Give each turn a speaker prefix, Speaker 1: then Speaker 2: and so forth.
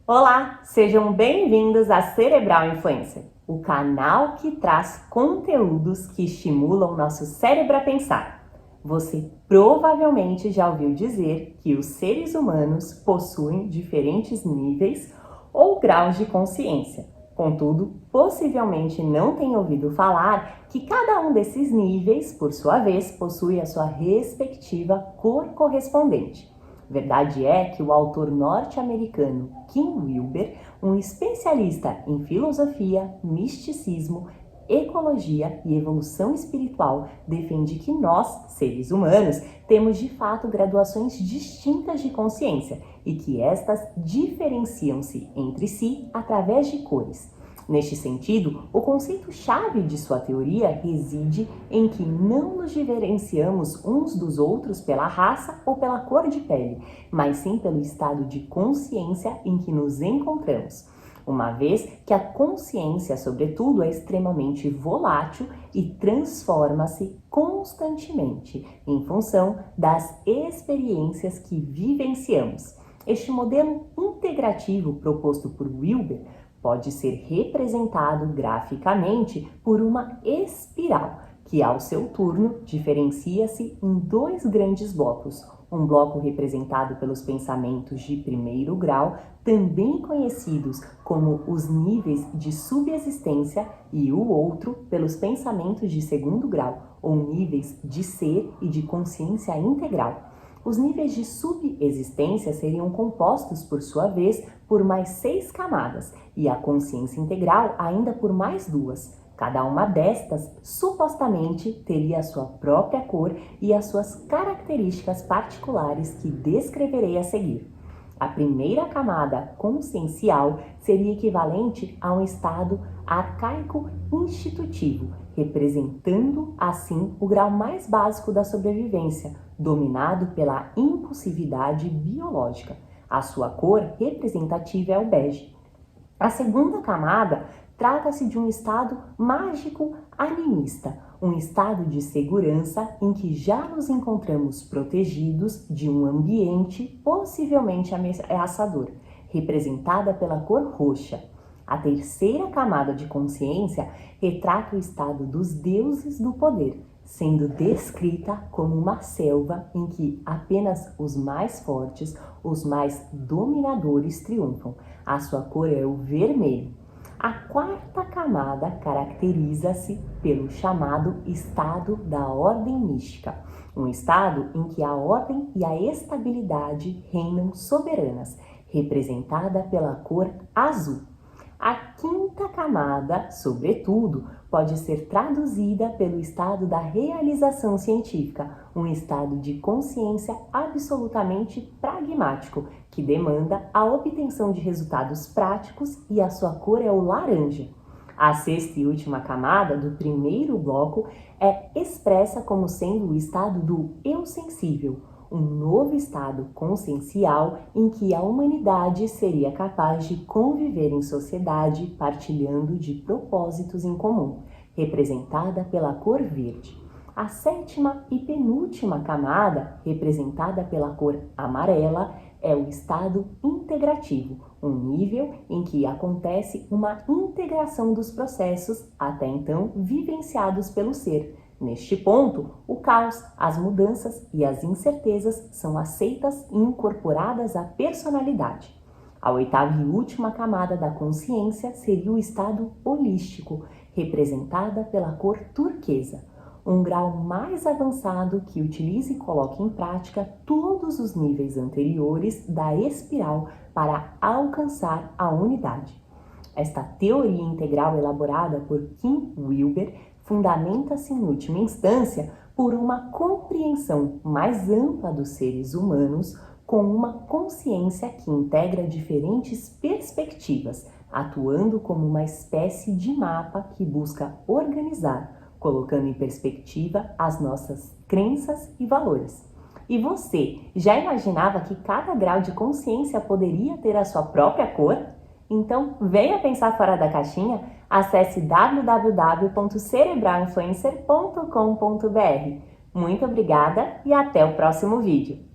Speaker 1: Olá, sejam bem-vindos a Cerebral Influencer, o canal que traz conteúdos que estimulam nosso cérebro a pensar. Você provavelmente já ouviu dizer que os seres humanos possuem diferentes níveis ou graus de consciência. Contudo, possivelmente não tem ouvido falar que cada um desses níveis, por sua vez, possui a sua respectiva cor correspondente. Verdade é que o autor norte-americano Ken Wilber, um especialista em filosofia, misticismo, ecologia e evolução espiritual, defende que nós, seres humanos, temos de fato graduações distintas de consciência e que estas diferenciam-se entre si através de cores. Neste sentido, o conceito-chave de sua teoria reside em que não nos diferenciamos uns dos outros pela raça ou pela cor de pele, mas sim pelo estado de consciência em que nos encontramos. Uma vez que a consciência, sobretudo, é extremamente volátil e transforma-se constantemente em função das experiências que vivenciamos. Este modelo integrativo proposto por Wilber pode ser representado graficamente por uma espiral, que ao seu turno diferencia-se em dois grandes blocos. Um bloco representado pelos pensamentos de primeiro grau, também conhecidos como os níveis de subexistência, e o outro pelos pensamentos de segundo grau, ou níveis de ser e de consciência integral. Os níveis de subexistência seriam compostos, por sua vez, por mais 6 camadas, e a consciência integral ainda por mais 2. Cada uma destas, supostamente, teria a sua própria cor e as suas características particulares que descreverei a seguir. A primeira camada consciencial seria equivalente a um estado arcaico institutivo, representando assim o grau mais básico da sobrevivência, dominado pela impulsividade biológica. A sua cor representativa é o bege. A segunda camada trata-se de um estado mágico animista, um estado de segurança em que já nos encontramos protegidos de um ambiente possivelmente ameaçador, representada pela cor roxa. A terceira camada de consciência retrata o estado dos deuses do poder, sendo descrita como uma selva em que apenas os mais fortes, os mais dominadores triunfam. A sua cor é o vermelho. A quarta camada caracteriza-se pelo chamado estado da ordem mística, um estado em que a ordem e a estabilidade reinam soberanas, representada pela cor azul. A quinta camada, sobretudo, pode ser traduzida pelo estado da realização científica, um estado de consciência absolutamente pragmático, que demanda a obtenção de resultados práticos, e a sua cor é o laranja. A sexta e última camada do primeiro bloco é expressa como sendo o estado do eu sensível, um novo estado consciencial em que a humanidade seria capaz de conviver em sociedade partilhando de propósitos em comum, representada pela cor verde. A sétima e penúltima camada, representada pela cor amarela, é o estado integrativo, um nível em que acontece uma integração dos processos até então vivenciados pelo ser. Neste ponto, o caos, as mudanças e as incertezas são aceitas e incorporadas à personalidade. A oitava e última camada da consciência seria o estado holístico, representada pela cor turquesa, um grau mais avançado que utiliza e coloca em prática todos os níveis anteriores da espiral para alcançar a unidade. Esta teoria integral elaborada por Ken Wilber fundamenta-se, em última instância, por uma compreensão mais ampla dos seres humanos, com uma consciência que integra diferentes perspectivas, atuando como uma espécie de mapa que busca organizar, colocando em perspectiva as nossas crenças e valores. E você, já imaginava que cada grau de consciência poderia ter a sua própria cor? Então, venha pensar fora da caixinha. Acesse www.cerebralinfluencer.com.br. Muito obrigada e até o próximo vídeo!